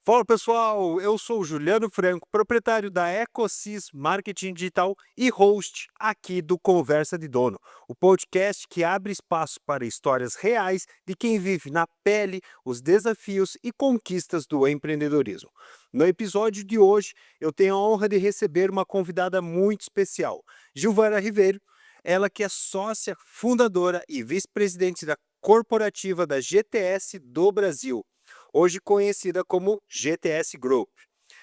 Fala pessoal, eu sou o Juliano Franco, proprietário da Ecosys Marketing Digital e host aqui do Conversa de Dono, o podcast que abre espaço para histórias reais de quem vive na pele os desafios e conquistas do empreendedorismo. No episódio de hoje, eu tenho a honra de receber uma convidada muito especial, Gilvana Ribeiro, ela que é sócia fundadora e vice-presidente da corporativa da GTS do Brasil, hoje conhecida como GTS Group.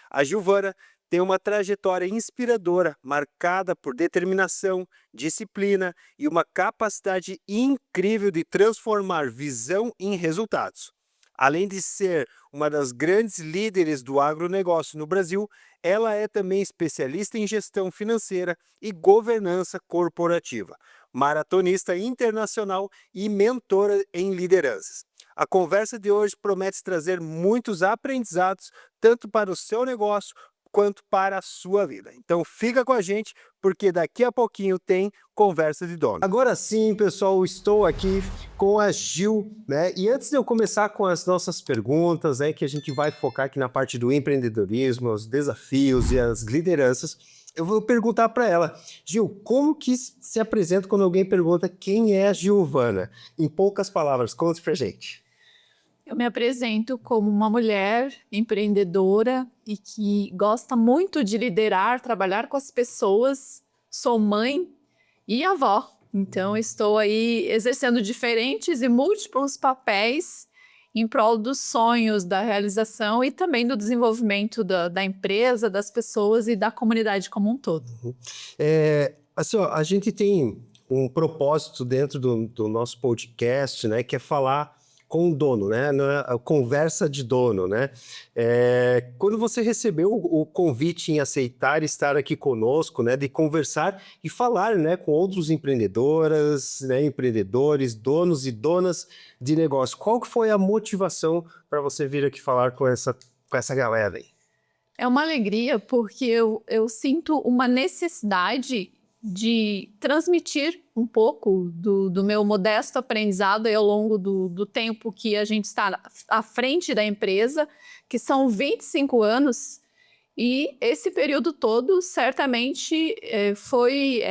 A Gilvana tem uma trajetória inspiradora, marcada por determinação, disciplina e uma capacidade incrível de transformar visão em resultados. Além de ser uma das grandes líderes do agronegócio no Brasil, ela é também especialista em gestão financeira e governança corporativa, maratonista internacional e mentora em lideranças. A conversa de hoje promete trazer muitos aprendizados, tanto para o seu negócio quanto para a sua vida. Então fica com a gente, porque daqui a pouquinho tem Conversa de Dono. Agora sim, pessoal, estou aqui com a Gil, né? E antes de eu começar com as nossas perguntas, que a gente vai focar aqui na parte do empreendedorismo, os desafios e as lideranças, eu vou perguntar para ela, Gil, como que se apresenta quando alguém pergunta quem é a Gilvana? Em poucas palavras, conte pra gente. Eu me apresento como uma mulher empreendedora e que gosta muito de liderar, trabalhar com as pessoas. Sou mãe e avó. Então, estou aí exercendo diferentes e múltiplos papéis em prol dos sonhos, da realização e também do desenvolvimento da empresa, das pessoas e da comunidade como um todo. Assim, ó, a gente tem um propósito dentro do nosso podcast, né, que é falar com o dono, né, a conversa de dono, né. Quando você recebeu o convite em aceitar estar aqui conosco, né, de conversar e falar, né, com outros empreendedoras, né, empreendedores, donos e donas de negócio, qual que foi a motivação para você vir aqui falar com essa galera aí? É uma alegria porque eu sinto uma necessidade de transmitir um pouco do meu modesto aprendizado aí ao longo do tempo que a gente está à frente da empresa, que são 25 anos, e esse período todo certamente foi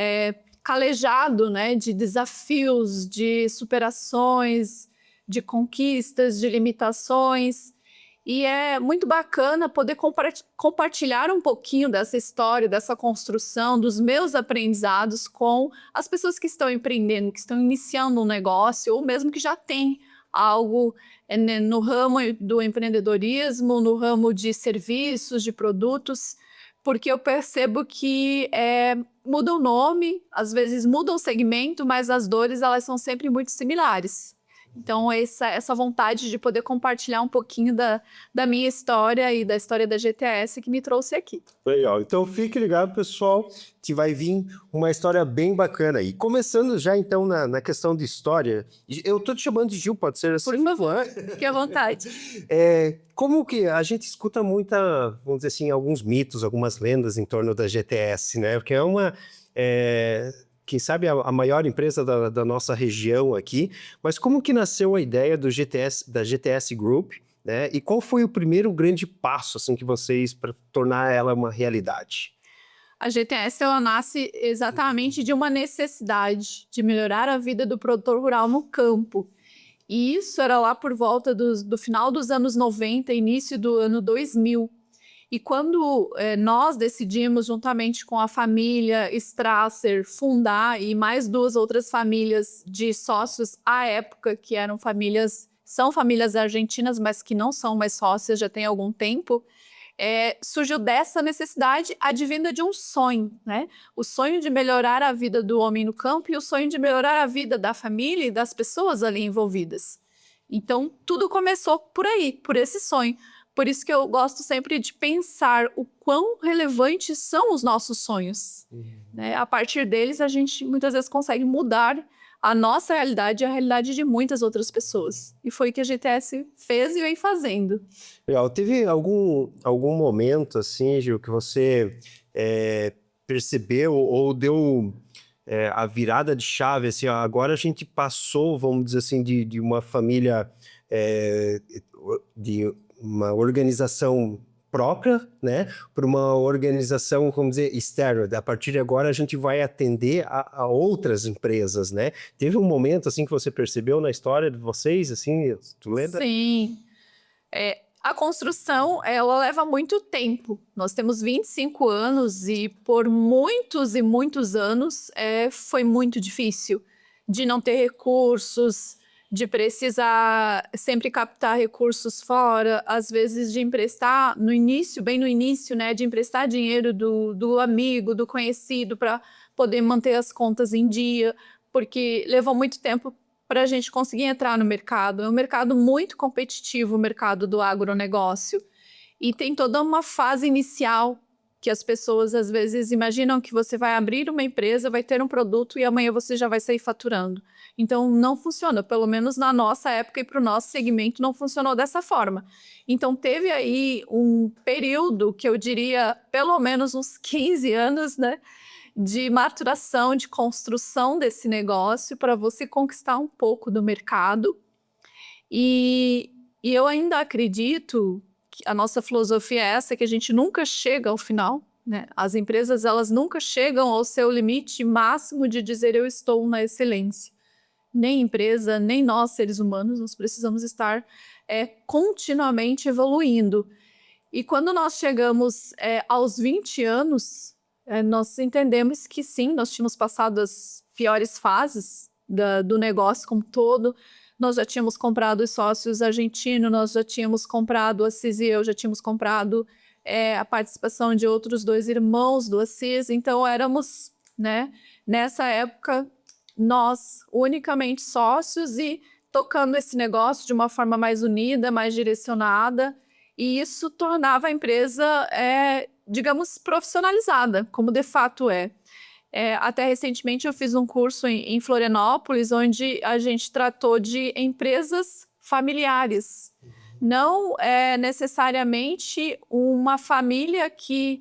calejado, né, de desafios, de superações, de conquistas, de limitações. E é muito bacana poder compartilhar um pouquinho dessa história, dessa construção, dos meus aprendizados com as pessoas que estão empreendendo, que estão iniciando um negócio, ou mesmo que já têm algo né, no ramo do empreendedorismo, no ramo de serviços, de produtos, porque eu percebo que muda o nome, às vezes muda o segmento, mas as dores elas são sempre muito similares. Então, essa vontade de poder compartilhar um pouquinho da minha história e da história da GTS que me trouxe aqui. Legal, então fique ligado, pessoal, que vai vir uma história bem bacana aí. Começando já então na questão de história, eu tô te chamando de Gil, pode ser assim? Por favor, fique à vontade. Como que a gente escuta muita, vamos dizer assim, alguns mitos, algumas lendas em torno da GTS, né? Porque quem sabe a maior empresa da nossa região aqui, mas como que nasceu a ideia do GTS, da GTS Group, né? E qual foi o primeiro grande passo assim que vocês para tornar ela uma realidade? A GTS ela nasce exatamente de uma necessidade de melhorar a vida do produtor rural no campo. E isso era lá por volta do final dos anos 90, início do ano 2000. E quando nós decidimos, juntamente com a família Strasser, fundar e mais duas outras famílias de sócios à época, que são famílias argentinas, mas que não são mais sócias já tem algum tempo, surgiu dessa necessidade advinda de um sonho, né? O sonho de melhorar a vida do homem no campo e o sonho de melhorar a vida da família e das pessoas ali envolvidas. Então, tudo começou por aí, por esse sonho. Por isso que eu gosto sempre de pensar o quão relevantes são os nossos sonhos. Né? A partir deles, a gente muitas vezes consegue mudar a nossa realidade e a realidade de muitas outras pessoas. E foi o que a GTS fez e vem fazendo. Legal. Teve algum momento, assim, Gil, que você percebeu ou deu a virada de chave, assim, ó, agora a gente passou, vamos dizer assim, de uma família uma organização própria, né, para uma organização, vamos dizer, externa. A partir de agora a gente vai atender a outras empresas, né? Teve um momento assim que você percebeu na história de vocês, assim, tu lembra? Sim. A construção, ela leva muito tempo. Nós temos 25 anos e por muitos e muitos anos foi muito difícil de não ter recursos, de precisar sempre captar recursos fora, às vezes de emprestar no início, bem no início, né, de emprestar dinheiro do amigo, do conhecido, para poder manter as contas em dia, porque levou muito tempo para a gente conseguir entrar no mercado. É um mercado muito competitivo, o mercado do agronegócio, e tem toda uma fase inicial que as pessoas às vezes imaginam que você vai abrir uma empresa, vai ter um produto e amanhã você já vai sair faturando. Então não funciona, pelo menos na nossa época e para o nosso segmento não funcionou dessa forma. Então teve aí um período que eu diria pelo menos uns 15 anos, né, de maturação, de construção desse negócio para você conquistar um pouco do mercado. E eu ainda acredito que a nossa filosofia é essa, que a gente nunca chega ao final, né? As empresas, elas nunca chegam ao seu limite máximo de dizer eu estou na excelência. Nem empresa, nem nós, seres humanos, nós precisamos estar continuamente evoluindo. E quando nós chegamos aos 20 anos, nós entendemos que sim, nós tínhamos passado as piores fases do negócio como todo. Nós já tínhamos comprado os sócios argentinos, nós já tínhamos comprado a Ciseo, já tínhamos comprado a participação de outros 2 irmãos do Assis. Então éramos, né, nessa época, nós unicamente sócios e tocando esse negócio de uma forma mais unida, mais direcionada. E isso tornava a empresa, digamos, profissionalizada, como de fato é. Até recentemente eu fiz um curso em Florianópolis, onde a gente tratou de empresas familiares. Não necessariamente uma família que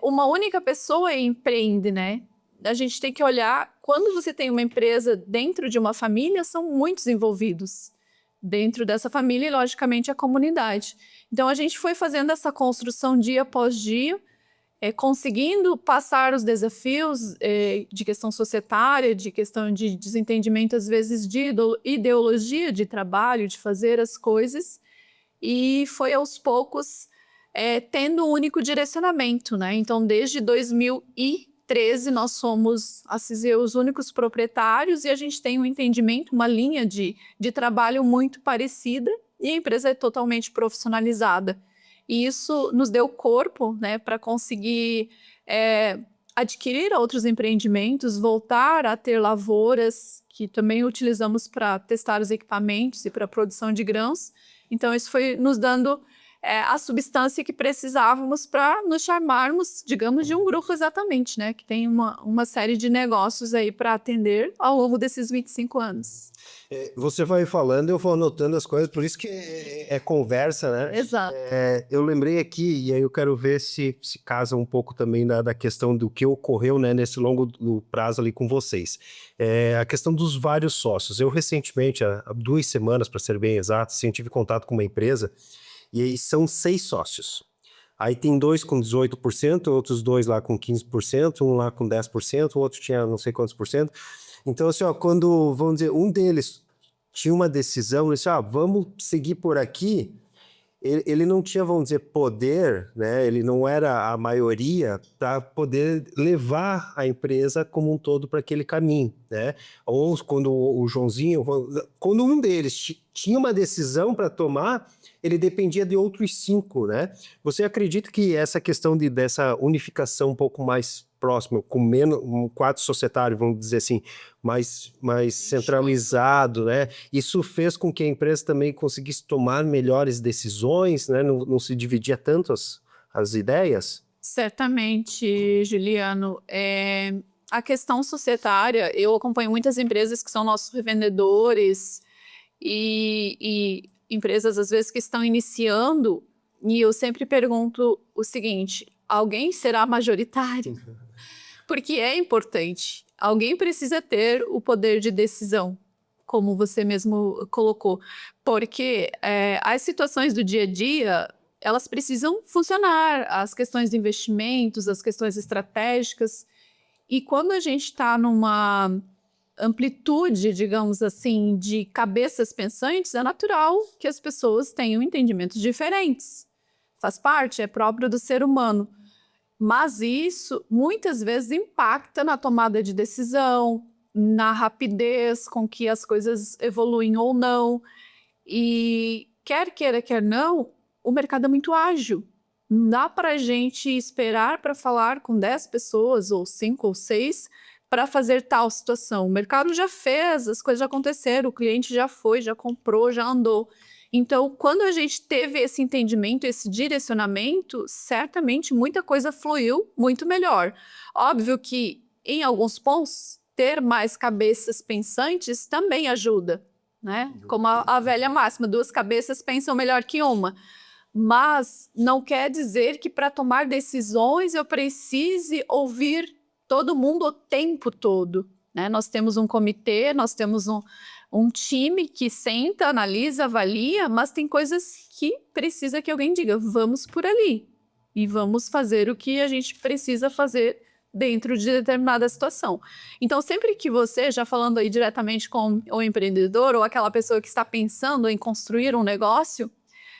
uma única pessoa empreende, né? A gente tem que olhar, quando você tem uma empresa dentro de uma família, são muitos envolvidos dentro dessa família e, logicamente, a comunidade. Então, a gente foi fazendo essa construção dia após dia, conseguindo passar os desafios de questão societária, de questão de desentendimento, às vezes, de ideologia de trabalho, de fazer as coisas, e foi aos poucos tendo um único direcionamento, né? Então, desde 2013, nós somos a Ciseo os únicos proprietários e a gente tem um entendimento, uma linha de trabalho muito parecida e a empresa é totalmente profissionalizada. E isso nos deu corpo, né, para conseguir adquirir outros empreendimentos, voltar a ter lavouras que também utilizamos para testar os equipamentos e para a produção de grãos. Então, isso foi nos dando a substância que precisávamos para nos chamarmos, digamos, de um grupo exatamente, né? Que tem uma série de negócios aí para atender ao longo desses 25 anos. Você vai falando, eu vou anotando as coisas, por isso que é conversa, né? Exato. Eu lembrei aqui, e aí eu quero ver se casa um pouco também da questão do que ocorreu, né, nesse longo prazo ali com vocês. A questão dos vários sócios. Eu recentemente, há 2 semanas, para ser bem exato, assim, tive contato com uma empresa, e aí são 6 sócios. Aí tem 2 com 18%, outros 2 lá com 15%, um lá com 10%, o outro tinha não sei quantos por cento. Então, assim, ó, quando, vamos dizer, um deles tinha uma decisão, ele disse, vamos seguir por aqui, ele não tinha, vamos dizer, poder, né? Ele não era a maioria para poder levar a empresa como um todo para aquele caminho, né? Ou quando o Joãozinho, quando um deles tinha uma decisão para tomar, ele dependia de outros 5, né? Você acredita que essa questão dessa unificação um pouco mais próxima, com menos um quadro societário, vamos dizer assim, mais centralizado, né? Isso fez com que a empresa também conseguisse tomar melhores decisões, né? Não se dividia tanto as ideias? Certamente, Juliano. A questão societária, eu acompanho muitas empresas que são nossos revendedores e empresas, às vezes, que estão iniciando, e eu sempre pergunto o seguinte: alguém será majoritário? Porque é importante. Alguém precisa ter o poder de decisão. como você mesmo colocou, porque as situações do dia a dia, elas precisam funcionar, as questões de investimentos, as questões estratégicas, e quando a gente está numa amplitude, digamos assim, de cabeças pensantes, é natural que as pessoas tenham entendimentos diferentes. Faz parte, é próprio do ser humano. Mas isso muitas vezes impacta na tomada de decisão, na rapidez com que as coisas evoluem ou não. E quer queira, quer não, o mercado é muito ágil. Não dá para a gente esperar para falar com 10 pessoas, ou 5 ou 6, para fazer tal situação. O mercado já fez, as coisas já aconteceram, o cliente já foi, já comprou, já andou. Então, quando a gente teve esse entendimento, esse direcionamento, certamente muita coisa fluiu muito melhor. Óbvio que, em alguns pontos, ter mais cabeças pensantes também ajuda, né? Como a velha máxima, 2 cabeças pensam melhor que uma. Mas não quer dizer que para tomar decisões eu precise ouvir todo mundo o tempo todo, né? Nós temos um comitê, nós temos um time que senta, analisa, avalia, mas tem coisas que precisa que alguém diga, vamos por ali e vamos fazer o que a gente precisa fazer dentro de determinada situação. Então, sempre que você, já falando aí diretamente com o empreendedor ou aquela pessoa que está pensando em construir um negócio,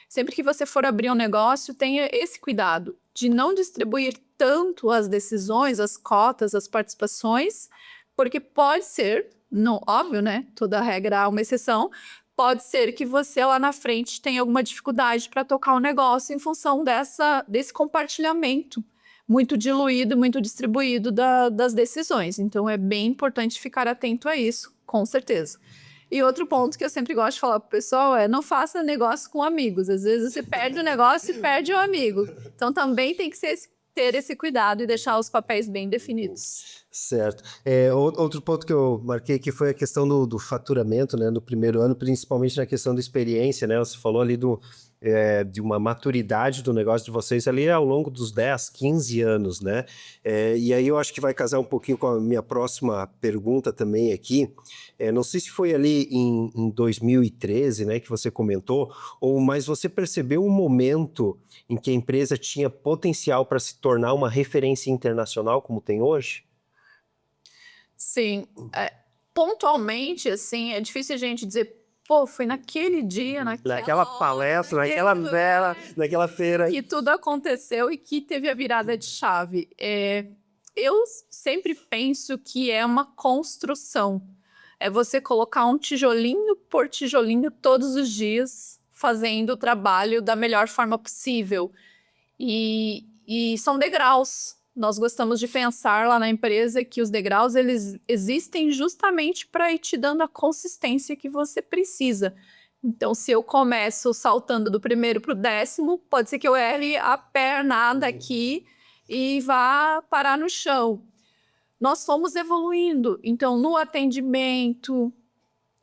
sempre que você for abrir um negócio, tenha esse cuidado de não distribuir tanto as decisões, as cotas, as participações, porque pode ser, não, óbvio, né? Toda regra há uma exceção, pode ser que você lá na frente tenha alguma dificuldade para tocar o negócio em função desse compartilhamento muito diluído, muito distribuído das decisões. Então, é bem importante ficar atento a isso, com certeza. E outro ponto que eu sempre gosto de falar pro pessoal é: não faça negócio com amigos. Às vezes você perde o negócio e perde o amigo. Então também tem que ter esse cuidado e deixar os papéis bem definidos. Certo. Outro ponto que eu marquei aqui foi a questão do faturamento, né, no primeiro ano, principalmente na questão da experiência, né? Você falou ali de uma maturidade do negócio de vocês ali ao longo dos 10, 15 anos, né? E aí eu acho que vai casar um pouquinho com a minha próxima pergunta também aqui. Não sei se foi ali em 2013, né, que você comentou, mas você percebeu um momento em que a empresa tinha potencial para se tornar uma referência internacional como tem hoje? Sim. Pontualmente, assim, é difícil a gente dizer, pô, foi naquele dia, Naquela palestra, naquela vela, naquela feira. que tudo aconteceu e que teve a virada de chave. Eu sempre penso que é uma construção. É você colocar um tijolinho por tijolinho todos os dias, fazendo o trabalho da melhor forma possível. E são degraus. Nós gostamos de pensar lá na empresa que os degraus, eles existem justamente para ir te dando a consistência que você precisa. Então, se eu começo saltando do primeiro para o 10º, pode ser que eu erre a pernada aqui e vá parar no chão. Nós fomos evoluindo. Então, no atendimento,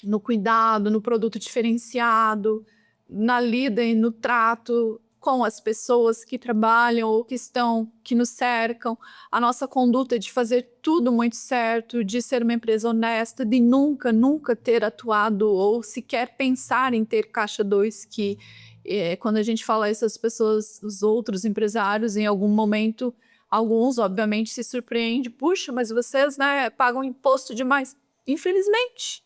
no cuidado, no produto diferenciado, na lida e no trato com as pessoas que trabalham ou que nos cercam, a nossa conduta de fazer tudo muito certo, de ser uma empresa honesta, de nunca ter atuado ou sequer pensar em ter caixa 2, que quando a gente fala isso, as pessoas, os outros empresários, em algum momento, alguns obviamente se surpreendem, puxa, mas vocês, né, pagam imposto demais. Infelizmente,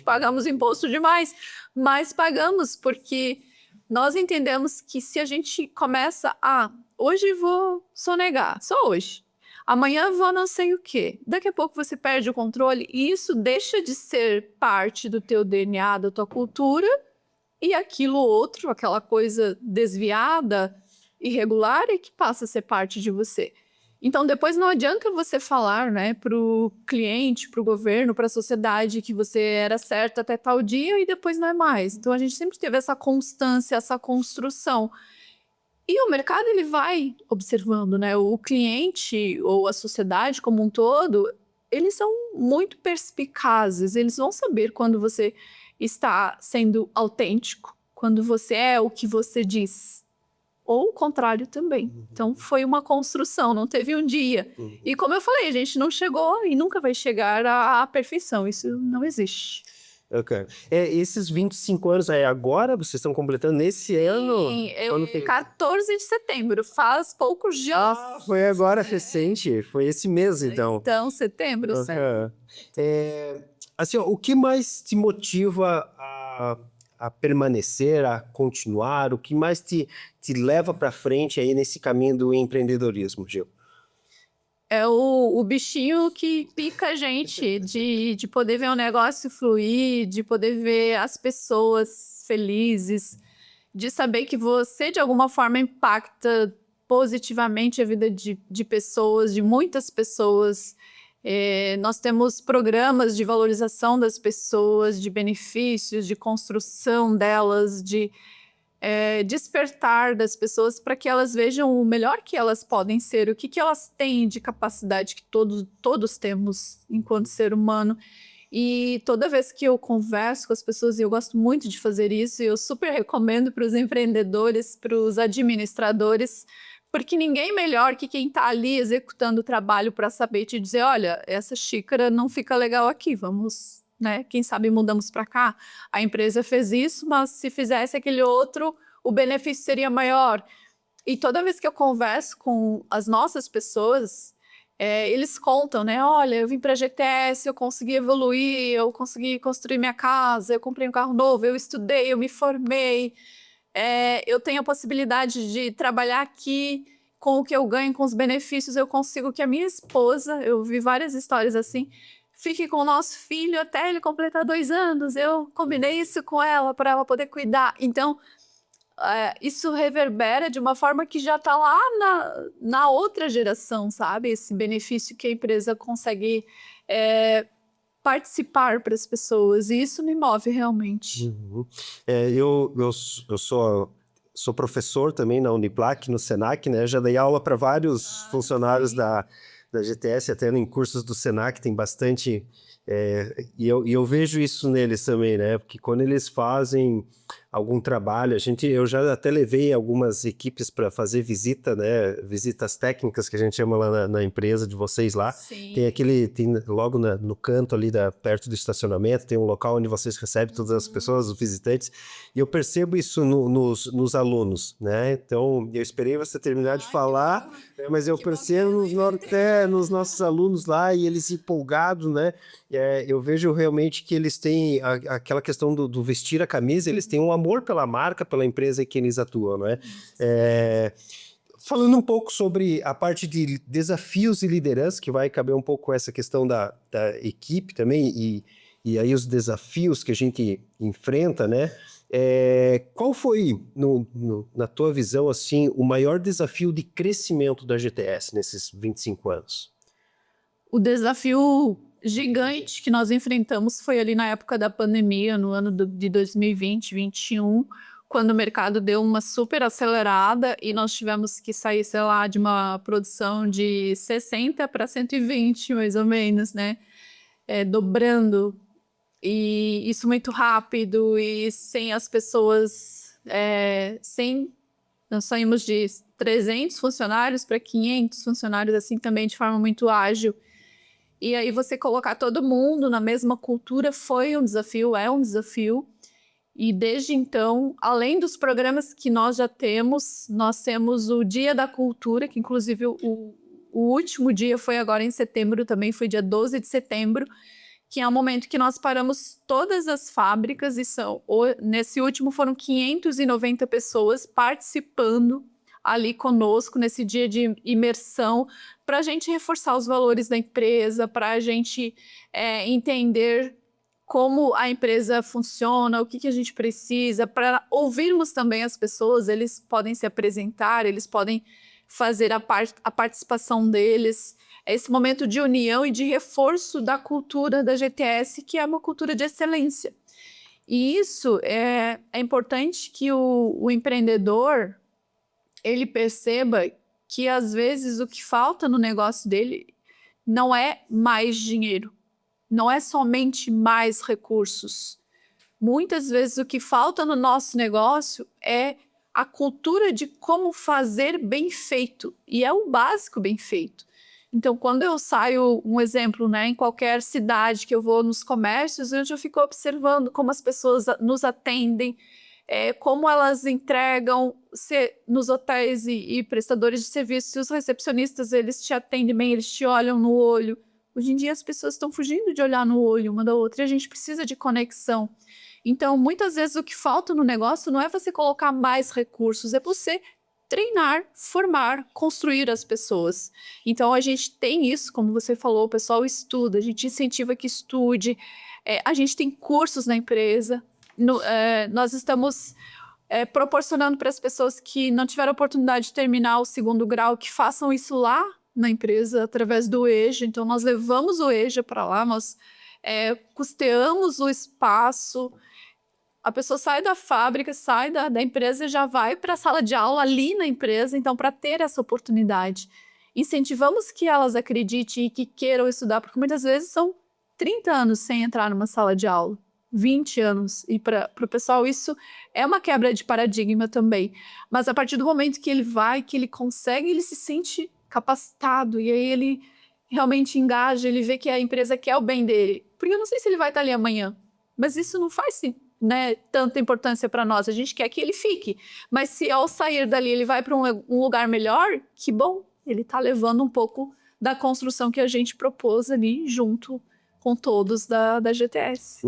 pagamos imposto demais, mas pagamos porque nós entendemos que se a gente começa hoje vou sonegar, só hoje, amanhã vou não sei o quê, daqui a pouco você perde o controle e isso deixa de ser parte do teu DNA, da tua cultura, e aquilo outro, aquela coisa desviada, irregular, é que passa a ser parte de você. Então, depois não adianta você falar, né, para o cliente, para o governo, para a sociedade que você era certo até tal dia e depois não é mais. Então, a gente sempre teve essa constância, essa construção. E o mercado, ele vai observando, né? O cliente ou a sociedade como um todo, eles são muito perspicazes. Eles vão saber quando você está sendo autêntico, quando você é o que você diz. Ou o contrário também. Então, foi uma construção, não teve um dia. E como eu falei, a gente não chegou e nunca vai chegar à perfeição. Isso não existe. Ok. Esses 25 anos, agora vocês estão completando nesse ano? Sim, Quando que- 14 de setembro, faz poucos dias. Foi agora recente, foi esse mês então. Então, setembro, Aham. Assim, ó, o que mais te motiva a permanecer, a continuar? O que mais te leva para frente aí nesse caminho do empreendedorismo, Gil? é o bichinho que pica a gente, de poder ver o negócio fluir, de poder ver as pessoas felizes, de saber que você, de alguma forma, impacta positivamente a vida de pessoas, de muitas pessoas. Nós temos programas de valorização das pessoas, de benefícios, de construção delas, de despertar das pessoas para que elas vejam o melhor que elas podem ser, o que elas têm de capacidade que todos temos enquanto ser humano. E toda vez que eu converso com as pessoas, e eu gosto muito de fazer isso, e eu super recomendo para os empreendedores, para os administradores, porque ninguém melhor que quem está ali executando o trabalho para saber te dizer, olha, essa xícara não fica legal aqui, vamos, né? Quem sabe mudamos para cá. A empresa fez isso, mas se fizesse aquele outro, o benefício seria maior. E toda vez que eu converso com as nossas pessoas, eles contam, né? Olha, eu vim para a GTS, eu consegui evoluir, eu consegui construir minha casa, eu comprei um carro novo, eu estudei, eu me formei, eu tenho a possibilidade de trabalhar aqui com o que eu ganho, com os benefícios, eu consigo que a minha esposa, eu vi várias histórias assim, fique com o nosso filho até ele completar 2 anos. Eu combinei isso com ela para ela poder cuidar. Então, isso reverbera de uma forma que já está lá na outra geração, sabe? Esse benefício que a empresa consegue participar para as pessoas. E isso me move realmente. Uhum. Eu sou professor também na Uniplac, no Senac, né? Já dei aula para vários funcionários da GTS, até em cursos do Senac tem bastante. E eu vejo isso neles também, né? Porque quando eles fazem algum trabalho, eu já até levei algumas equipes para fazer visita, né? Visitas técnicas que a gente chama lá na empresa de vocês lá. Sim. Tem logo no canto ali perto do estacionamento, tem um local onde vocês recebem todas as pessoas, os visitantes, e eu percebo isso nos alunos, né? Então, eu esperei você terminar de falar, mas eu percebo nos nossos alunos lá, e eles empolgados, né? Eu vejo realmente que eles têm aquela questão do vestir a camisa, eles têm um amor pela marca, pela empresa em que eles atuam, não é? Falando um pouco sobre a parte de desafios e liderança, que vai caber um pouco com essa questão da equipe também, e aí os desafios que a gente enfrenta, né? Qual foi, na tua visão, assim, o maior desafio de crescimento da GTS nesses 25 anos? O desafio gigante que nós enfrentamos foi ali na época da pandemia, no ano de 2020, 2021, quando o mercado deu uma super acelerada e nós tivemos que sair, sei lá, de uma produção de 60 para 120, mais ou menos, né? Dobrando. E isso muito rápido e sem as pessoas, nós saímos de 300 funcionários para 500 funcionários, assim, também de forma muito ágil. E aí você colocar todo mundo na mesma cultura foi um desafio, é um desafio. E desde então, além dos programas que nós já temos, nós temos o Dia da Cultura, que inclusive o último dia foi agora em setembro, também foi dia 12 de setembro, que é o momento que nós paramos todas as fábricas e nesse último foram 590 pessoas participando ali conosco nesse dia de imersão, para a gente reforçar os valores da empresa, para a gente entender como a empresa funciona, o que a gente precisa, para ouvirmos também as pessoas. Eles podem se apresentar, eles podem fazer a participação deles. É esse momento de união e de reforço da cultura da GTS, que é uma cultura de excelência. E isso é importante que o empreendedor ele perceba que, às vezes, o que falta no negócio dele não é mais dinheiro, não é somente mais recursos. Muitas vezes o que falta no nosso negócio é a cultura de como fazer bem feito, e é o básico bem feito. Então, quando eu saio, um exemplo, né, em qualquer cidade que eu vou nos comércios, eu já fico observando como as pessoas nos atendem, como elas entregam nos hotéis e prestadores de serviços, se os recepcionistas, eles te atendem bem, eles te olham no olho. Hoje em dia as pessoas estão fugindo de olhar no olho uma da outra e a gente precisa de conexão. Então, muitas vezes o que falta no negócio não é você colocar mais recursos, é você treinar, formar, construir as pessoas. Então, a gente tem isso, como você falou, o pessoal estuda, a gente incentiva que estude, a gente tem cursos na empresa, nós estamos proporcionando para as pessoas que não tiveram oportunidade de terminar o 2º grau, que façam isso lá na empresa, através do EJA. Então, nós levamos o EJA para lá, nós custeamos o espaço, a pessoa sai da fábrica, sai da empresa e já vai para a sala de aula ali na empresa, então, para ter essa oportunidade. Incentivamos que elas acreditem e que queiram estudar, porque muitas vezes são 30 anos sem entrar numa sala de aula, 20 anos, e para o pessoal isso é uma quebra de paradigma também. Mas a partir do momento que ele vai, que ele consegue, ele se sente capacitado, e aí ele realmente engaja, ele vê que a empresa quer o bem dele. Porque eu não sei se ele vai estar ali amanhã, mas isso não faz tanta importância para nós, a gente quer que ele fique. Mas se ao sair dali ele vai para um lugar melhor, que bom, ele está levando um pouco da construção que a gente propôs ali junto com todos da GTS.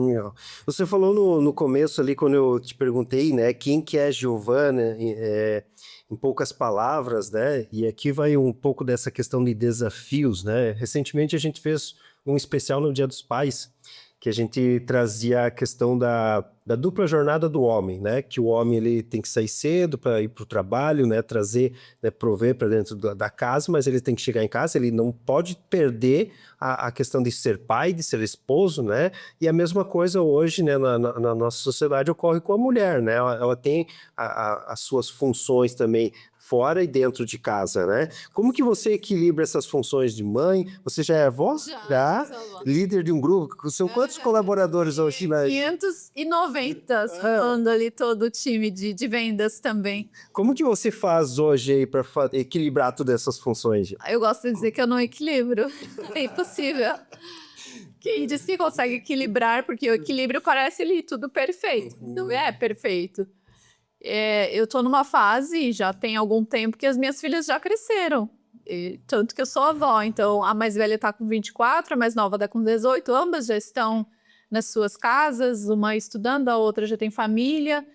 Você falou no começo ali, quando eu te perguntei, né, quem que é Giovana, em poucas palavras, né, e aqui vai um pouco dessa questão de desafios, né. Recentemente a gente fez um especial no Dia dos Pais, que a gente trazia a questão da dupla jornada do homem, né? Que o homem ele tem que sair cedo para ir para o trabalho, né? Trazer, né? Prover para dentro da casa, mas ele tem que chegar em casa, ele não pode perder a questão de ser pai, de ser esposo, né? E a mesma coisa hoje, né? Na nossa sociedade ocorre com a mulher, né? Ela tem as suas funções também fora e dentro de casa, né? Como que você equilibra essas funções de mãe? Você já é avó? Já? Líder de um grupo? São quantos colaboradores hoje? 590, somando ali todo o time de vendas também. Como que você faz hoje aí para equilibrar todas essas funções? Eu gosto de dizer que eu não equilibro. É impossível. Quem diz que consegue equilibrar, porque o equilíbrio parece ali tudo perfeito. Não é perfeito. Eu tô numa fase, já tem algum tempo, que as minhas filhas já cresceram. Tanto que eu sou avó, então a mais velha tá com 24, a mais nova tá com 18, ambas já estão nas suas casas, uma estudando, a outra já tem família.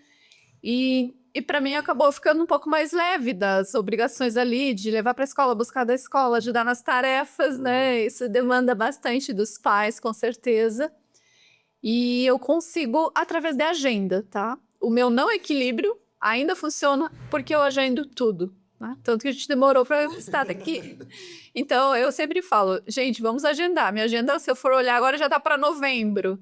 E para mim acabou ficando um pouco mais leve das obrigações ali, de levar para a escola, buscar da escola, ajudar nas tarefas, né? Isso demanda bastante dos pais, com certeza. E eu consigo através da agenda, tá? O meu não equilíbrio ainda funciona porque eu agendo tudo, né? Tanto que a gente demorou para estar daqui. Então, eu sempre falo, gente, vamos agendar. Minha agenda, se eu for olhar agora, já tá para novembro.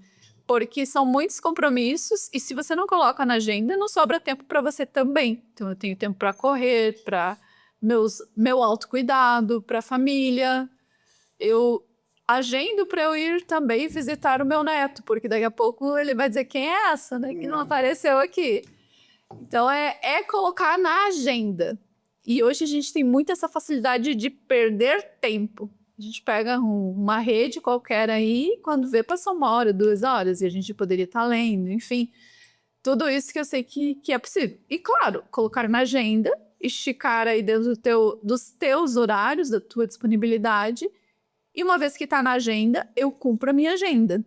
Porque são muitos compromissos e se você não coloca na agenda, não sobra tempo para você também. Então, eu tenho tempo para correr, para meu autocuidado, para a família. Eu agendo para eu ir também visitar o meu neto, porque daqui a pouco ele vai dizer quem é essa, né, que não apareceu aqui. Então, é colocar na agenda. E hoje a gente tem muito essa facilidade de perder tempo. A gente pega uma rede qualquer aí, quando vê, passou 1 hora, 2 horas, e a gente poderia estar lendo, enfim. Tudo isso que eu sei que é possível. E, claro, colocar na agenda, esticar aí dentro dos teus horários, da tua disponibilidade, e uma vez que está na agenda, eu cumpro a minha agenda.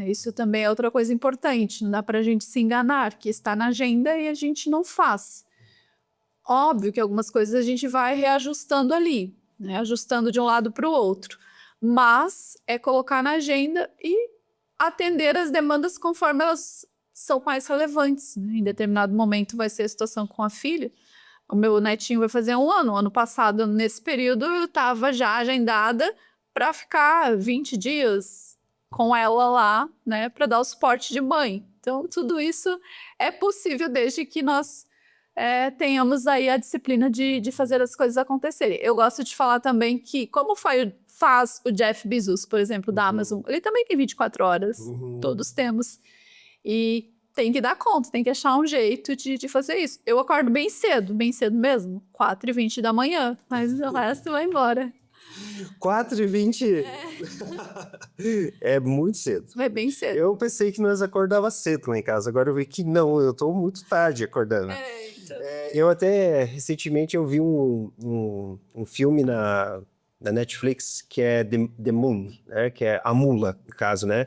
Isso também é outra coisa importante, não dá para a gente se enganar, que está na agenda e a gente não faz. Óbvio que algumas coisas a gente vai reajustando ali, né? Ajustando de um lado para o outro, mas é colocar na agenda e atender as demandas conforme elas são mais relevantes, né? Em determinado momento vai ser a situação com a filha. O meu netinho vai fazer 1 ano. Ano passado, nesse período, eu estava já agendada para ficar 20 dias com ela lá, né, para dar o suporte de mãe. Então, tudo isso é possível desde que nós tenhamos aí a disciplina de fazer as coisas acontecerem. Eu gosto de falar também que, como faz o Jeff Bezos, por exemplo, da Amazon, ele também tem 24 horas, todos temos, e tem que dar conta, tem que achar um jeito de fazer isso. Eu acordo bem cedo mesmo, 4h20 da manhã, mas o resto vai embora. 4h20 é muito cedo. É bem cedo. Eu pensei que nós acordava cedo lá em casa, agora eu vi que não, eu tô muito tarde acordando. Então. Eu até, recentemente, eu vi um filme na Netflix que é The Moon, né? Que é A Mula, no caso, né?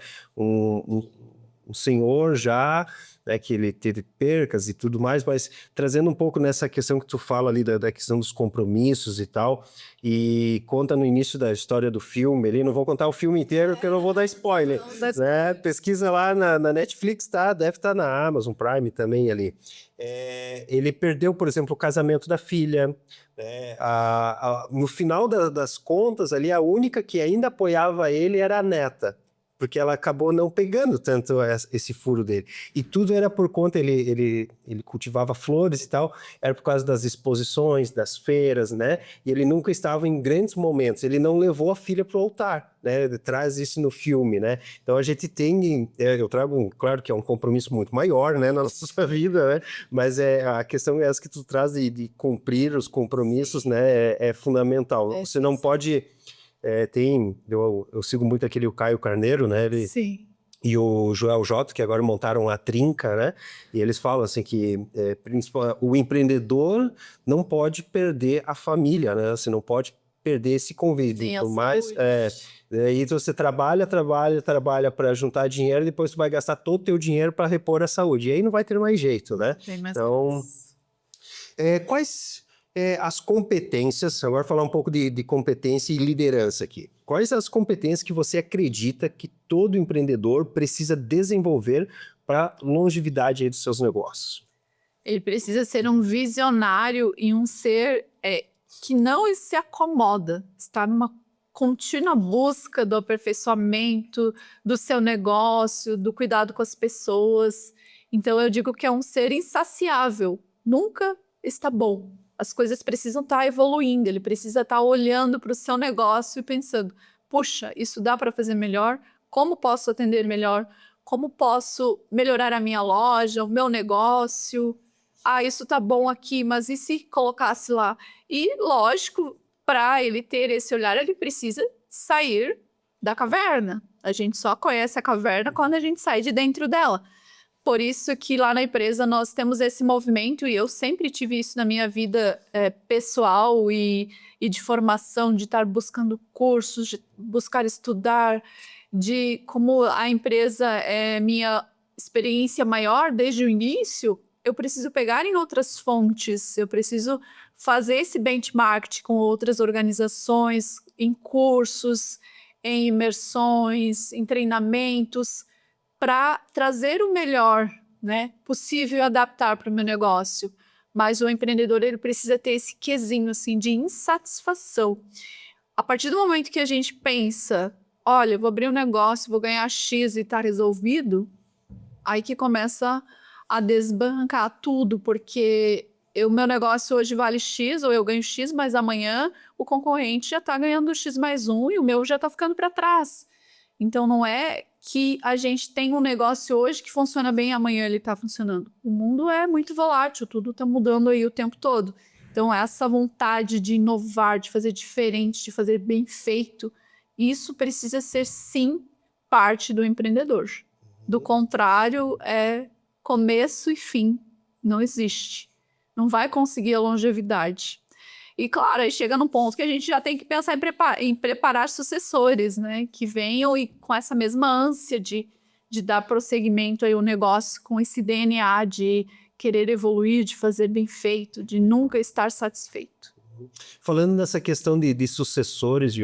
Um senhor já, né, que ele teve percas e tudo mais, mas trazendo um pouco nessa questão que tu fala ali da questão dos compromissos e tal, e conta no início da história do filme, ali, não vou contar o filme inteiro porque eu não vou dar spoiler, né? Pesquisa lá na Netflix, tá? Deve estar na Amazon Prime também ali. Ele perdeu, por exemplo, o casamento da filha, né? No final das contas ali, a única que ainda apoiava ele era a neta, porque ela acabou não pegando tanto esse furo dele. E tudo era por conta, ele cultivava flores e tal, era por causa das exposições, das feiras, né? E ele nunca estava em grandes momentos, ele não levou a filha para o altar, né? Ele traz isso no filme, né? Então a gente tem, eu trago, claro que é um compromisso muito maior, né, na nossa vida, né? Mas a questão é essa que tu traz de cumprir os compromissos, né? É fundamental. Você não pode... eu sigo muito aquele o Caio Carneiro, né? Sim. E o Joel J, que agora montaram a Trinca, né? E eles falam assim que o empreendedor não pode perder a família, né? Você não pode perder esse convívio. Sim, Por mais, aí você trabalha para juntar dinheiro e depois tu vai gastar todo o teu dinheiro para repor a saúde. E aí não vai ter mais jeito, né? Então, quais as competências, agora falar um pouco de competência e liderança aqui. Quais as competências que você acredita que todo empreendedor precisa desenvolver para a longevidade aí dos seus negócios? Ele precisa ser um visionário e um ser que não se acomoda, está numa contínua busca do aperfeiçoamento do seu negócio, do cuidado com as pessoas. Então eu digo que é um ser insaciável, nunca está bom. As coisas precisam estar evoluindo, ele precisa estar olhando para o seu negócio e pensando, puxa, isso dá para fazer melhor? Como posso atender melhor? Como posso melhorar a minha loja, o meu negócio? Ah, isso tá bom aqui, mas e se colocasse lá? E, lógico, para ele ter esse olhar, ele precisa sair da caverna. A gente só conhece a caverna quando a gente sai de dentro dela. Por isso que lá na empresa nós temos esse movimento, e eu sempre tive isso na minha vida pessoal e de formação, de estar buscando cursos, de buscar estudar, de como a empresa é minha experiência maior desde o início, eu preciso pegar em outras fontes, eu preciso fazer esse benchmark com outras organizações, em cursos, em imersões, em treinamentos, para trazer o melhor, né, possível e adaptar para o meu negócio. Mas o empreendedor, ele precisa ter esse quesinho assim, de insatisfação. A partir do momento que a gente pensa, olha, eu vou abrir um negócio, vou ganhar X e está resolvido, aí que começa a desbancar tudo, porque o meu negócio hoje vale X, ou eu ganho X, mas amanhã o concorrente já está ganhando X mais 1 e o meu já está ficando para trás. Então não é que a gente tem um negócio hoje que funciona bem e amanhã ele está funcionando. O mundo é muito volátil, tudo está mudando aí o tempo todo. Então essa vontade de inovar, de fazer diferente, de fazer bem feito, isso precisa ser sim parte do empreendedor. Do contrário, é começo e fim. Não existe. Não vai conseguir a longevidade. E claro, aí chega num ponto que a gente já tem que pensar em preparar sucessores, né? Que venham e com essa mesma ânsia de dar prosseguimento aí ao negócio, com esse DNA de querer evoluir, de fazer bem feito, de nunca estar satisfeito. Falando nessa questão de sucessores,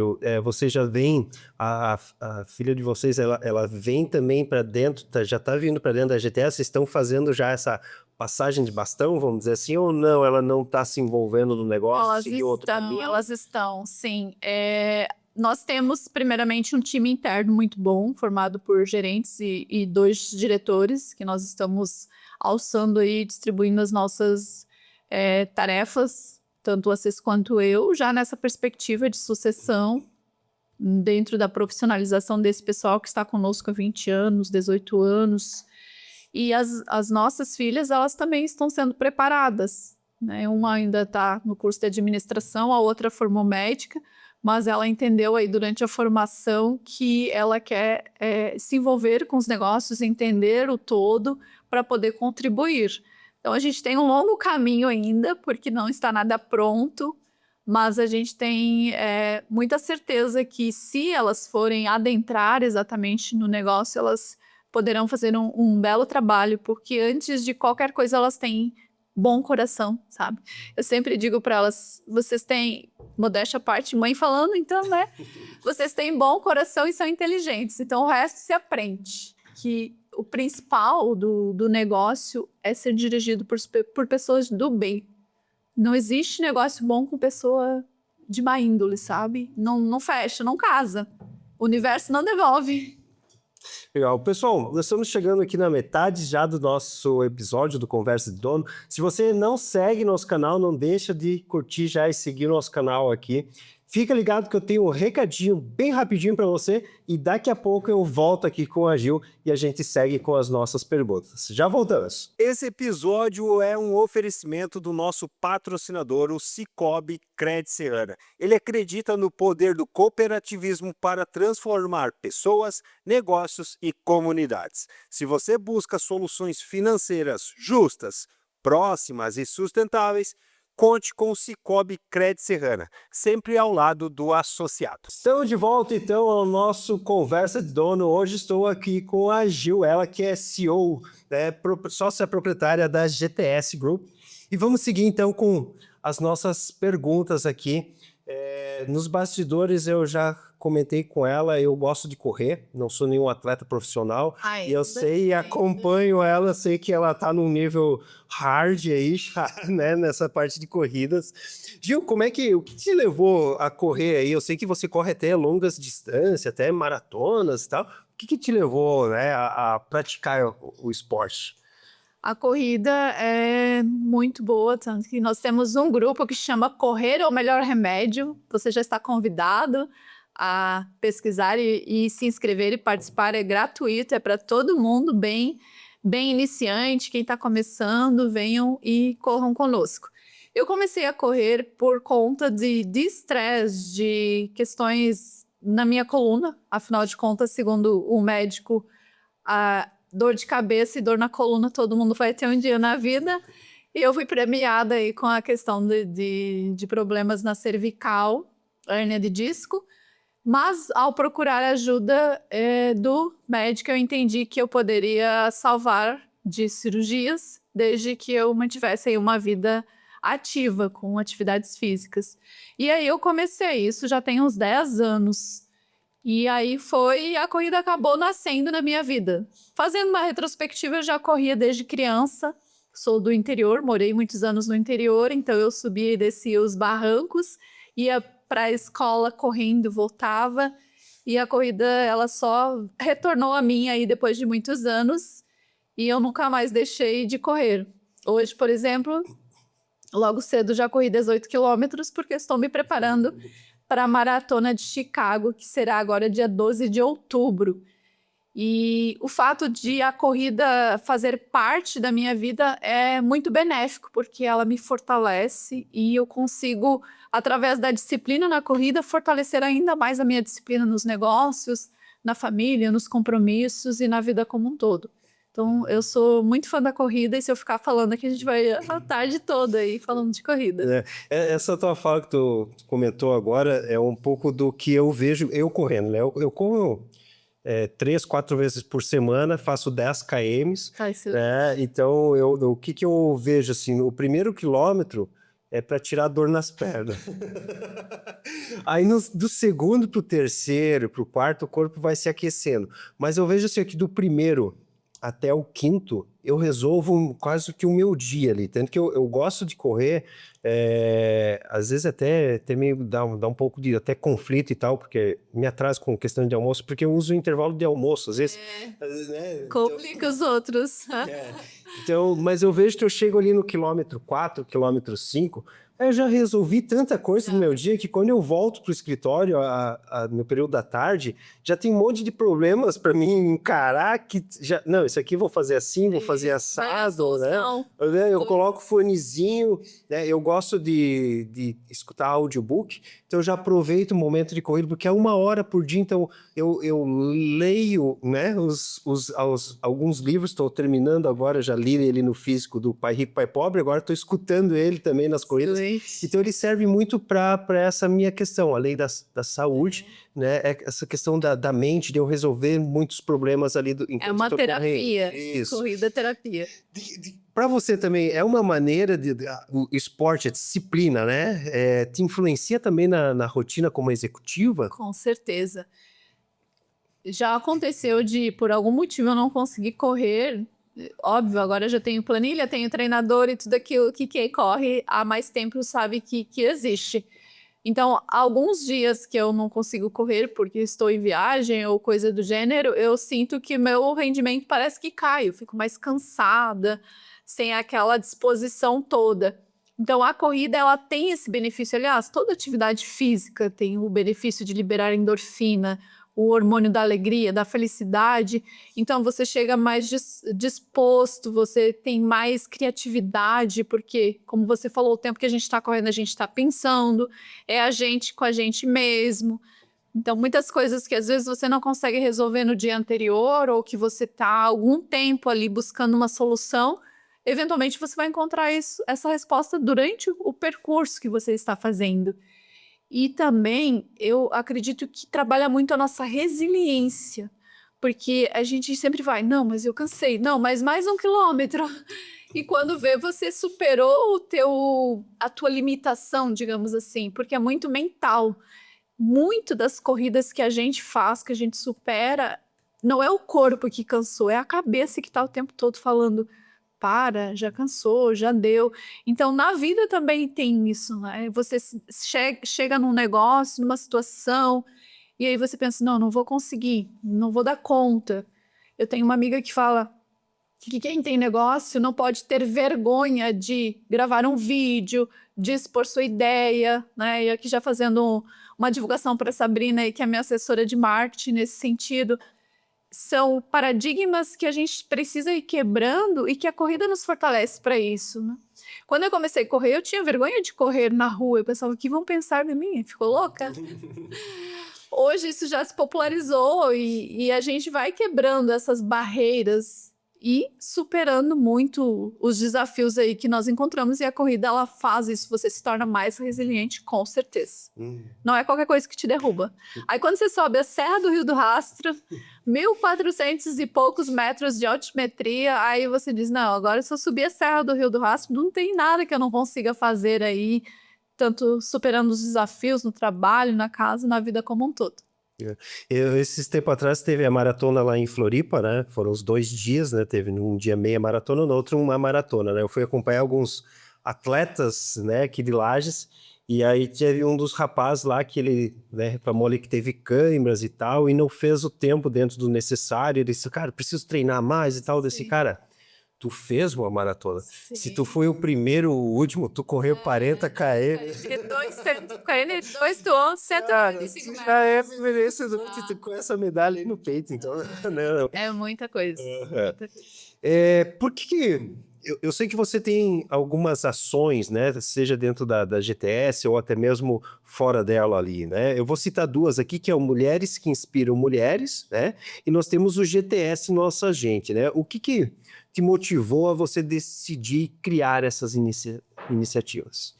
vocês já vêm, a filha de vocês, ela vem também para dentro, já está vindo para dentro da GTS, vocês estão fazendo já essa passagem de bastão, vamos dizer assim, ou não? Ela não está se envolvendo no negócio, seguir outro caminho? Elas estão, sim. Nós temos, primeiramente, um time interno muito bom, formado por gerentes e 2 diretores, que nós estamos alçando aí, distribuindo as nossas tarefas, tanto vocês quanto eu, já nessa perspectiva de sucessão, dentro da profissionalização desse pessoal que está conosco há 20 anos, 18 anos. E as nossas filhas, elas também estão sendo preparadas, né? Uma ainda está no curso de administração, a outra formou médica, mas ela entendeu aí durante a formação que ela quer se envolver com os negócios, entender o todo para poder contribuir. Então, a gente tem um longo caminho ainda, porque não está nada pronto, mas a gente tem muita certeza que se elas forem adentrar exatamente no negócio, elas poderão fazer um belo trabalho, porque antes de qualquer coisa elas têm bom coração, sabe? Eu sempre digo para elas, vocês têm, modéstia à parte, mãe falando, então, né? Vocês têm bom coração e são inteligentes, então o resto se aprende. Que o principal do negócio é ser dirigido por pessoas do bem. Não existe negócio bom com pessoa de má índole, sabe? Não fecha, não casa. O universo não devolve. Legal. Pessoal, nós estamos chegando aqui na metade já do nosso episódio do Conversa de Dono. Se você não segue nosso canal, não deixa de curtir já e seguir nosso canal aqui. Fica ligado que eu tenho um recadinho bem rapidinho para você e daqui a pouco eu volto aqui com a Gil e a gente segue com as nossas perguntas. Já voltamos. Esse episódio é um oferecimento do nosso patrocinador, o Sicoob Cred Serrana. Ele acredita no poder do cooperativismo para transformar pessoas, negócios e comunidades. Se você busca soluções financeiras justas, próximas e sustentáveis, conte com o Sicoob Cred Serrana, sempre ao lado do associado. Estamos de volta então ao nosso Conversa de Dono. Hoje estou aqui com a Gil, ela que é CEO, sócia proprietária da GTS Group. E vamos seguir então com as nossas perguntas aqui. Nos bastidores eu já comentei com ela, eu gosto de correr, não sou nenhum atleta profissional. E eu sei e acompanho ela, sei que ela tá num nível hard aí, né, nessa parte de corridas. Gil, o que te levou a correr aí? Eu sei que você corre até longas distâncias, até maratonas e tal. O que te levou, né, a praticar o esporte? A corrida é muito boa, tanto que nós temos um grupo que chama Correr é o Melhor Remédio. Você já está convidado a pesquisar e se inscrever e participar. É gratuito, é para todo mundo, bem iniciante. Quem está começando, venham e corram conosco. Eu comecei a correr por conta de estresse, de questões na minha coluna. Afinal de contas, segundo o médico, dor de cabeça e dor na coluna, todo mundo vai ter um dia na vida. E eu fui premiada aí com a questão de problemas na cervical, hérnia de disco. Mas, ao procurar ajuda do médico, eu entendi que eu poderia salvar de cirurgias, desde que eu mantivesse aí uma vida ativa, com atividades físicas. E aí eu comecei, isso já tem uns 10 anos. E aí a corrida acabou nascendo na minha vida. Fazendo uma retrospectiva, eu já corria desde criança. Sou do interior, morei muitos anos no interior, então eu subia e descia os barrancos, ia para a escola correndo, voltava. E a corrida, ela só retornou a mim aí depois de muitos anos. E eu nunca mais deixei de correr. Hoje, por exemplo, logo cedo já corri 18 quilômetros, porque estou me preparando para a Maratona de Chicago, que será agora dia 12 de outubro. E o fato de a corrida fazer parte da minha vida é muito benéfico, porque ela me fortalece e eu consigo, através da disciplina na corrida, fortalecer ainda mais a minha disciplina nos negócios, na família, nos compromissos e na vida como um todo. Então, eu sou muito fã da corrida e se eu ficar falando aqui, a gente vai a tarde toda aí falando de corrida. Essa tua fala que tu comentou agora é um pouco do que eu vejo eu correndo, né? Eu corro 3, 4 vezes por semana, faço 10 km. Então, o que eu vejo, assim, o primeiro quilômetro é para tirar dor nas pernas. Aí, do segundo para o terceiro, para o quarto, o corpo vai se aquecendo. Mas eu vejo assim, aqui do primeiro até o quinto, eu resolvo quase que o meu dia ali. Tanto que eu gosto de correr, às vezes até meio dá um pouco de até conflito e tal, porque me atraso com questão de almoço, porque eu uso o intervalo de almoço, às vezes. Né? Complica os outros. Então, mas eu vejo que eu chego ali no quilômetro 4, quilômetro 5, Eu já resolvi tanta coisa no meu dia que quando eu volto pro escritório, no período da tarde, já tem um monte de problemas para mim encarar que já, não, isso aqui eu vou fazer assim, vou fazer assado, né? Eu coloco fonezinho, né? Eu gosto de escutar audiobook, então eu já aproveito o momento de corrida, porque é 1 hora por dia, então eu leio, né, alguns livros, estou terminando agora, já li ele no físico do Pai Rico, Pai Pobre, agora estou escutando ele também nas corridas. Então ele serve muito para essa minha questão, além da saúde, né? Essa questão da mente, de eu resolver muitos problemas ali enquanto É uma estou terapia. correndo. Isso. Corrida é terapia. Para você também, é uma maneira o esporte, a disciplina, né? Te influencia também na rotina como executiva? Com certeza. Já aconteceu de, por algum motivo, eu não conseguir correr. Óbvio, agora eu já tenho planilha, tenho treinador e tudo aquilo que quem corre há mais tempo sabe que existe. Então, alguns dias que eu não consigo correr porque estou em viagem ou coisa do gênero, eu sinto que meu rendimento parece que cai, eu fico mais cansada, sem aquela disposição toda. Então, a corrida, ela tem esse benefício. Aliás, toda atividade física tem o benefício de liberar endorfina, o hormônio da alegria, da felicidade. Então, você chega mais disposto, você tem mais criatividade, porque, como você falou, o tempo que a gente está correndo, a gente está pensando, é a gente com a gente mesmo. Então, muitas coisas que às vezes você não consegue resolver no dia anterior, ou que você está há algum tempo ali buscando uma solução, eventualmente você vai encontrar essa resposta durante o percurso que você está fazendo. E também eu acredito que trabalha muito a nossa resiliência, porque a gente sempre vai, não, mas eu cansei, não, mas mais 1 quilômetro. E quando vê, você superou a tua limitação, digamos assim, porque é muito mental. Muito das corridas que a gente faz, que a gente supera, não é o corpo que cansou, é a cabeça que está o tempo todo falando, para, já cansou, já deu. Então, na vida também tem isso, né? Você chega num negócio, numa situação, e aí você pensa, não vou conseguir, não vou dar conta. Eu tenho uma amiga que fala que quem tem negócio não pode ter vergonha de gravar um vídeo, de expor sua ideia, né? E aqui já fazendo uma divulgação para a Sabrina, que é minha assessora de marketing nesse sentido. São paradigmas que a gente precisa ir quebrando e que a corrida nos fortalece para isso, né? Quando eu comecei a correr, eu tinha vergonha de correr na rua. Eu pensava, o que vão pensar de mim? Ficou louca? Hoje isso já se popularizou e a gente vai quebrando essas barreiras e superando muito os desafios aí que nós encontramos. E a corrida, ela faz isso. Você se torna mais resiliente, com certeza. Não é qualquer coisa que te derruba. Aí quando você sobe a Serra do Rio do Rastro, 1.400 e poucos metros de altimetria, aí você diz, não, agora se eu subir a Serra do Rio do Rastro, não tem nada que eu não consiga fazer aí, tanto superando os desafios no trabalho, na casa, na vida como um todo. Esses tempos atrás teve a maratona lá em Floripa, né? Foram os 2 dias, né? Teve um dia meia maratona, no outro uma maratona, né? Eu fui acompanhar alguns atletas, né, aqui de Lages, e aí teve um dos rapazes lá que ele, né, reclamou ali que teve câimbras e tal, e não fez o tempo dentro do necessário. Ele disse, cara, preciso treinar mais e tal. Eu disse, cara, tu fez uma maratona. Sim. Se tu foi o primeiro, o último, tu correu 40 km. 42 tu 125 metros. Já é merecedor com essa medalha aí no peito, então. Não. É muita coisa. Por que... Eu sei que você tem algumas ações, né? Seja dentro da GTS ou até mesmo fora dela ali, né? Eu vou citar 2 aqui, que é o Mulheres que Inspiram Mulheres, né? E nós temos o GTS Nossa Gente, né? O que te motivou a você decidir criar essas iniciativas?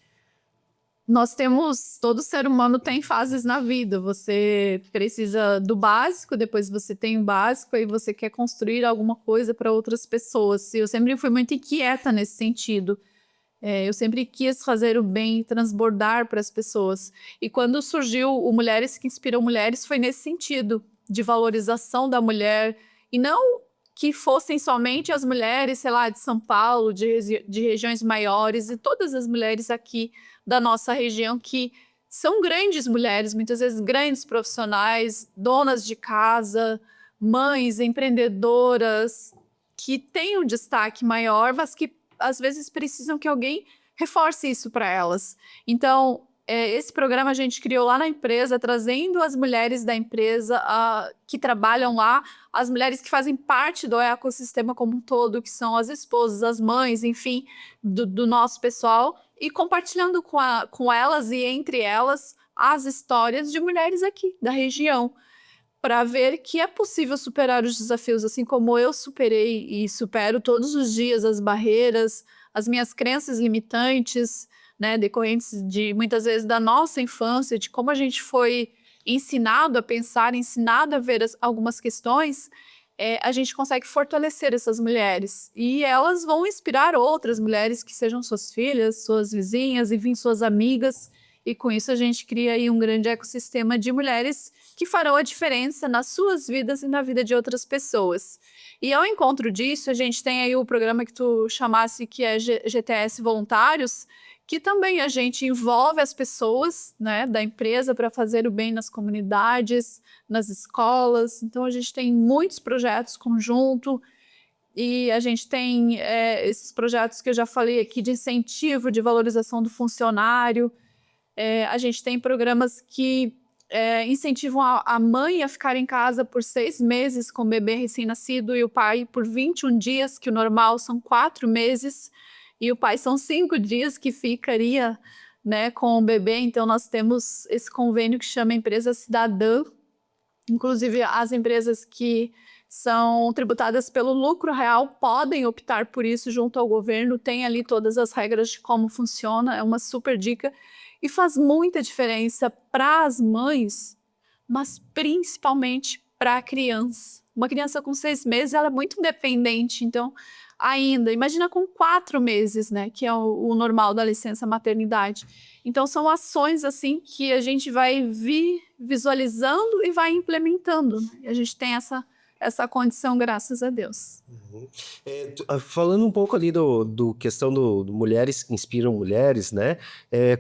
Nós temos, todo ser humano tem fases na vida, você precisa do básico, depois você tem o básico, aí você quer construir alguma coisa para outras pessoas. Eu sempre fui muito inquieta nesse sentido, eu sempre quis fazer o bem, transbordar para as pessoas. E quando surgiu o Mulheres que Inspiram Mulheres, foi nesse sentido, de valorização da mulher, e não que fossem somente as mulheres, sei lá, de São Paulo, de regiões maiores, e todas as mulheres aqui da nossa região, que são grandes mulheres, muitas vezes grandes profissionais, donas de casa, mães, empreendedoras, que têm um destaque maior, mas que às vezes precisam que alguém reforce isso para elas. Então, esse programa a gente criou lá na empresa, trazendo as mulheres da empresa que trabalham lá, as mulheres que fazem parte do ecossistema como um todo, que são as esposas, as mães, enfim, do nosso pessoal, e compartilhando com elas e entre elas as histórias de mulheres aqui da região, para ver que é possível superar os desafios, assim como eu superei e supero todos os dias as barreiras, as minhas crenças limitantes, né, decorrentes de muitas vezes da nossa infância, de como a gente foi ensinado a pensar, ensinado a ver algumas questões, a gente consegue fortalecer essas mulheres. E elas vão inspirar outras mulheres que sejam suas filhas, suas vizinhas, enfim, suas amigas. E com isso a gente cria aí um grande ecossistema de mulheres que farão a diferença nas suas vidas e na vida de outras pessoas. E ao encontro disso, a gente tem aí o programa que tu chamasse, que é GTS Voluntários, que também a gente envolve as pessoas, né, da empresa para fazer o bem nas comunidades, nas escolas. Então a gente tem muitos projetos conjunto e a gente tem esses projetos que eu já falei aqui de incentivo, de valorização do funcionário. A gente tem programas que incentivam a mãe a ficar em casa por 6 meses com o bebê recém-nascido e o pai por 21 dias, que o normal são 4 meses, e o pai são 5 dias que ficaria, né, com o bebê. Então nós temos esse convênio que chama Empresa Cidadã. Inclusive as empresas que são tributadas pelo lucro real podem optar por isso junto ao governo, tem ali todas as regras de como funciona, é uma super dica. E faz muita diferença para as mães, mas principalmente para a criança. Uma criança com 6 meses, ela é muito independente, então ainda, imagina com 4 meses, né, que é o normal da licença maternidade. Então são ações assim que a gente vai visualizando e vai implementando, né? E a gente tem essa condição, graças a Deus. Falando um pouco ali do questão do mulheres que inspiram mulheres, né?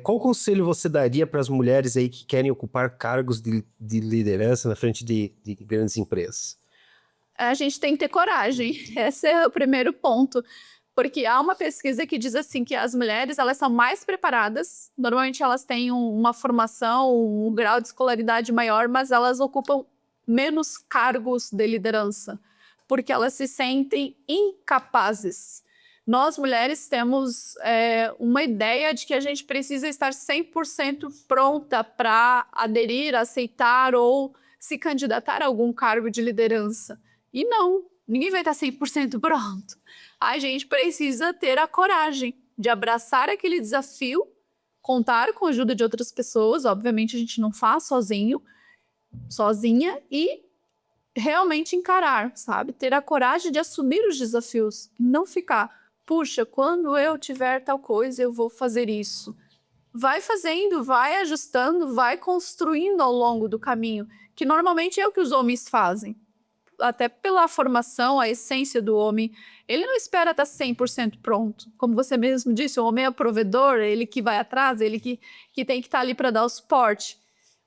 Qual conselho você daria para as mulheres aí que querem ocupar cargos de liderança na frente de grandes empresas? A gente tem que ter coragem, esse é o primeiro ponto, porque há uma pesquisa que diz assim que as mulheres, elas são mais preparadas, normalmente elas têm uma formação, um grau de escolaridade maior, mas elas ocupam menos cargos de liderança, porque elas se sentem incapazes. Nós, mulheres, temos uma ideia de que a gente precisa estar 100% pronta para aderir, aceitar ou se candidatar a algum cargo de liderança. E não, ninguém vai estar 100% pronto. A gente precisa ter a coragem de abraçar aquele desafio, contar com a ajuda de outras pessoas, obviamente a gente não faz sozinha, e realmente encarar, sabe? Ter a coragem de assumir os desafios, não ficar, puxa, quando eu tiver tal coisa, eu vou fazer isso. Vai fazendo, vai ajustando, vai construindo ao longo do caminho, que normalmente é o que os homens fazem. Até pela formação, a essência do homem, ele não espera estar 100% pronto. Como você mesmo disse, o homem é o provedor, ele que vai atrás, ele que tem que estar ali para dar o suporte.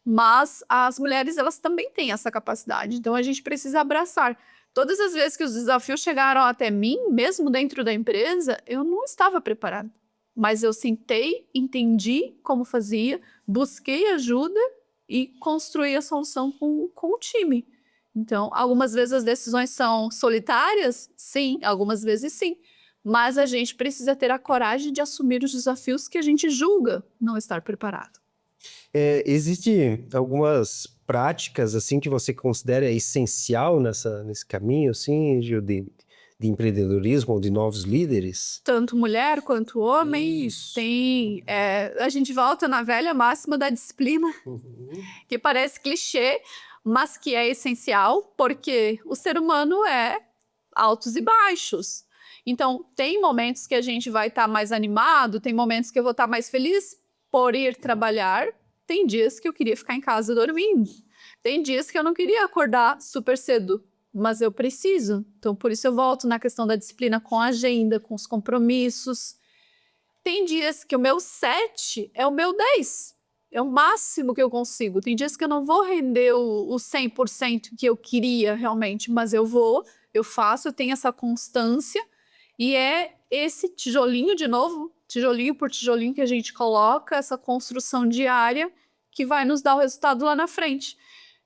Mas as mulheres, elas também têm essa capacidade, então a gente precisa abraçar. Todas as vezes que os desafios chegaram até mim, mesmo dentro da empresa, eu não estava preparada. Mas eu sentei, entendi como fazia, busquei ajuda e construí a solução com o time. Então, algumas vezes as decisões são solitárias? Sim, algumas vezes sim. Mas a gente precisa ter a coragem de assumir os desafios que a gente julga não estar preparado. Existe algumas práticas assim que você considera essencial nesse caminho assim, Gil, de empreendedorismo ou de novos líderes? Tanto mulher quanto homem. Isso. Tem. A gente volta na velha máxima da disciplina, que parece clichê, mas que é essencial, porque o ser humano é altos e baixos. Então, tem momentos que a gente vai estar mais animado, tem momentos que eu vou estar mais feliz por ir trabalhar, tem dias que eu queria ficar em casa dormindo, tem dias que eu não queria acordar super cedo, mas eu preciso. Então, por isso eu volto na questão da disciplina com a agenda, com os compromissos. Tem dias que o meu 7 é o meu 10. É o máximo que eu consigo. Tem dias que eu não vou render o 100% que eu queria realmente, mas eu vou, eu faço, eu tenho essa constância. E é esse tijolinho, de novo, tijolinho por tijolinho que a gente coloca, essa construção diária que vai nos dar o resultado lá na frente.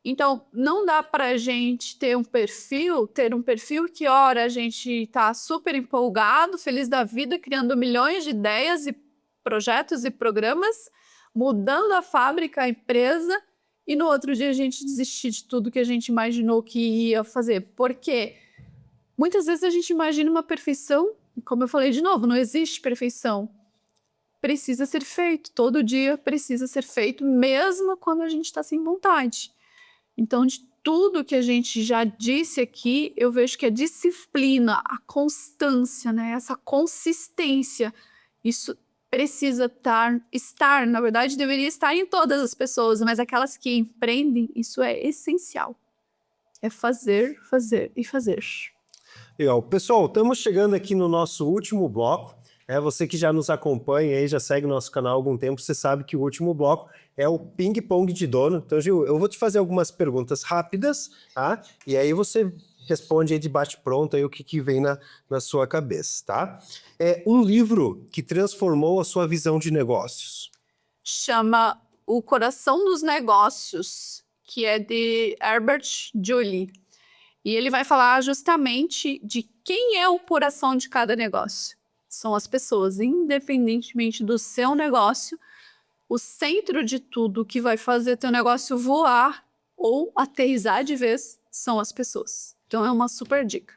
Então, não dá para a gente ter um perfil que, ora, a gente está super empolgado, feliz da vida, criando milhões de ideias e projetos e programas, mudando a fábrica, a empresa, e no outro dia a gente desistir de tudo que a gente imaginou que ia fazer. Porque muitas vezes a gente imagina uma perfeição, e como eu falei de novo, não existe perfeição. Precisa ser feito, todo dia precisa ser feito, mesmo quando a gente está sem vontade. Então, de tudo que a gente já disse aqui, eu vejo que a disciplina, a constância, né, essa consistência, isso precisa estar, na verdade, deveria estar em todas as pessoas, mas aquelas que empreendem, isso é essencial. É fazer, fazer e fazer. Legal. Pessoal, estamos chegando aqui no nosso último bloco. Você que já nos acompanha aí, já segue o nosso canal há algum tempo, você sabe que o último bloco é o ping-pong de dono. Então, Gil, eu vou te fazer algumas perguntas rápidas, tá? E aí você responde aí de bate-pronto aí o que vem na sua cabeça, tá? Um livro que transformou a sua visão de negócios. Chama O Coração dos Negócios, que é de Herbert Joly. E ele vai falar justamente de quem é o coração de cada negócio. São as pessoas, independentemente do seu negócio, o centro de tudo que vai fazer teu negócio voar ou aterrissar de vez são as pessoas. Então é uma super dica.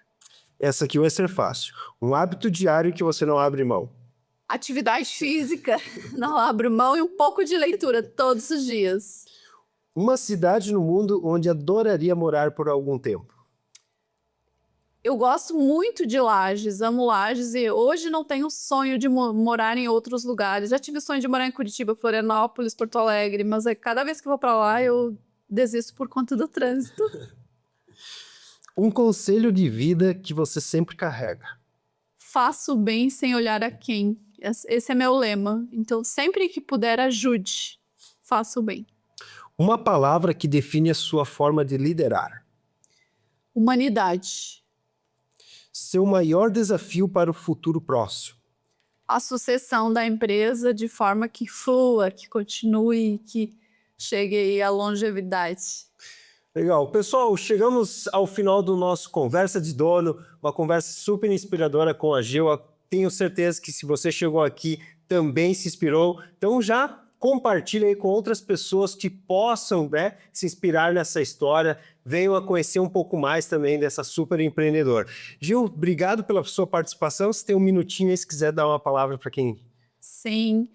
Essa aqui vai ser fácil. Um hábito diário que você não abre mão. Atividade física, não abro mão, e um pouco de leitura todos os dias. Uma cidade no mundo onde adoraria morar por algum tempo. Eu gosto muito de Lages, amo Lages, e hoje não tenho sonho de morar em outros lugares. Já tive sonho de morar em Curitiba, Florianópolis, Porto Alegre, mas cada vez que eu vou para lá eu desisto por conta do trânsito. Um conselho de vida que você sempre carrega. Faço o bem sem olhar a quem. Esse é meu lema. Então, sempre que puder, ajude. Faça o bem. Uma palavra que define a sua forma de liderar. Humanidade. Seu maior desafio para o futuro próximo. A sucessão da empresa de forma que flua, que continue, que chegue aí à longevidade. Legal. Pessoal, chegamos ao final do nosso Conversa de Dono, uma conversa super inspiradora com a Gil. Tenho certeza que se você chegou aqui, também se inspirou. Então já compartilhe aí com outras pessoas que possam, né, se inspirar nessa história, venham a conhecer um pouco mais também dessa super empreendedora. Gil, obrigado pela sua participação. Se tem um minutinho aí, se quiser dar uma palavra para quem... Sim.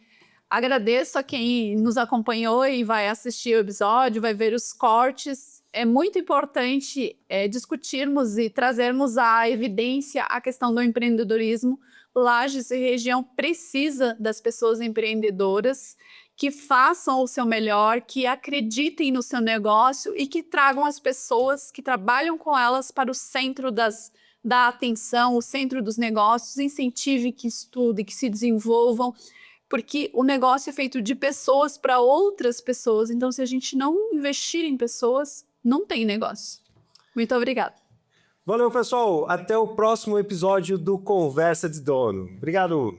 Agradeço a quem nos acompanhou e vai assistir o episódio, vai ver os cortes. É muito importante discutirmos e trazermos à evidência a questão do empreendedorismo. Lages e região precisa das pessoas empreendedoras que façam o seu melhor, que acreditem no seu negócio e que tragam as pessoas que trabalham com elas para o centro da atenção, o centro dos negócios, incentive que estudem, que se desenvolvam, porque o negócio é feito de pessoas para outras pessoas. Então, se a gente não investir em pessoas, não tem negócio. Muito obrigada. Valeu, pessoal. Até o próximo episódio do Conversa de Dono. Obrigado.